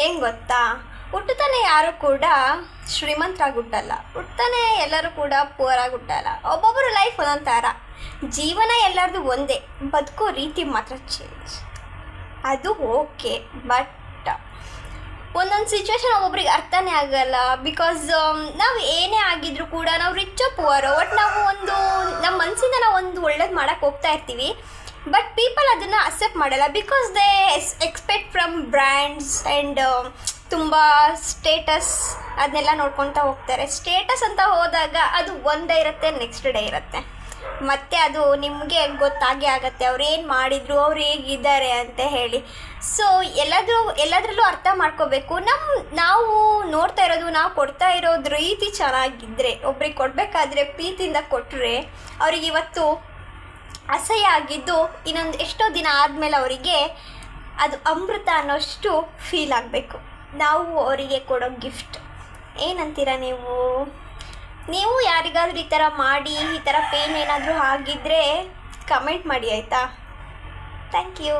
ಏನು ಗೊತ್ತಾ, ಹುಟ್ಟುತ್ತಾನೆ ಯಾರು ಕೂಡ ಶ್ರೀಮಂತರಾಗಿ ಹುಟ್ಟಲ್ಲ, ಹುಟ್ಟುತ್ತಾನೆ ಎಲ್ಲರೂ ಕೂಡ ಪುವರಾಗಿ ಹುಟ್ಟಲ್ಲ. ಒಬ್ಬೊಬ್ಬರು ಲೈಫ್ ಒಂದೊಂದು ಥರ. ಜೀವನ ಎಲ್ಲರದು ಒಂದೇ, ಬದುಕೋ ರೀತಿ ಮಾತ್ರ ಚೇಂಜ್. ಅದು ಓಕೆ, ಬಟ್ ಒಂದೊಂದು ಸಿಚುವೇಶನ್ ಒಬ್ಬೊಬ್ರಿಗೆ ಅರ್ಥನೇ ಆಗಲ್ಲ. ಬಿಕಾಸ್ ನಾವು ಏನೇ ಆಗಿದ್ರು ಕೂಡ ನಾವು ರಿಚ್ಚೋ ಪುವರೋ, ಬಟ್ ನಾವು ನಮ್ಮ ಮನಸ್ಸಿಂದ ನಾವು ಒಂದು ಒಳ್ಳೇದು ಮಾಡೋಕ್ಕೆ ಹೋಗ್ತಾ ಇರ್ತೀವಿ. ಬಟ್ ಪೀಪಲ್ ಅದನ್ನು ಅಕ್ಸೆಪ್ಟ್ ಮಾಡಲ್ಲ. Because they expect from brands and ತುಂಬ ಸ್ಟೇಟಸ್ ಅದನ್ನೆಲ್ಲ ನೋಡ್ಕೊತಾ ಹೋಗ್ತಾರೆ. ಸ್ಟೇಟಸ್ ಅಂತ ಹೋದಾಗ ಅದು ಒಂದೇ ಇರುತ್ತೆ, ನೆಕ್ಸ್ಟ್ ಡೇ ಇರುತ್ತೆ, ಮತ್ತು ಅದು ನಿಮಗೆ ಗೊತ್ತಾಗೇ ಆಗುತ್ತೆ ಅವ್ರು ಏನು ಮಾಡಿದರು, ಅವ್ರು ಹೇಗಿದ್ದಾರೆ ಅಂತ ಹೇಳಿ. ಸೊ ಎಲ್ಲದರಲ್ಲೂ ಅರ್ಥ ಮಾಡ್ಕೋಬೇಕು. ನಾವು ನೋಡ್ತಾ ಇರೋದು, ನಾವು ಕೊಡ್ತಾ ಇರೋದು ರೀತಿ ಚೆನ್ನಾಗಿದ್ದರೆ, ಒಬ್ರಿಗೆ ಕೊಡಬೇಕಾದ್ರೆ ಪ್ರೀತಿಯಿಂದ ಕೊಟ್ಟರೆ ಅವ್ರಿಗೆ ಇವತ್ತು ಅಸಹ್ಯ ಆಗಿದ್ದು ಇನ್ನೊಂದು ಎಷ್ಟೋ ದಿನ ಆದಮೇಲೆ ಅವರಿಗೆ ಅದು ಅಮೃತ ಅನ್ನೋಷ್ಟು ಫೀಲ್ ಆಗಬೇಕು. ನಾವು ಅವರಿಗೆ ಕೊಡೋ ಗಿಫ್ಟ್ ಏನಂತೀರ ನೀವು ಯಾರಿಗಾದ್ರೂ ಈ ಥರ ಮಾಡಿ, ಈ ಥರ ಪೇನ್ ಏನಾದರೂ ಆಗಿದ್ದರೆ ಕಮೆಂಟ್ ಮಾಡಿ ಆಯಿತಾ. Thank you.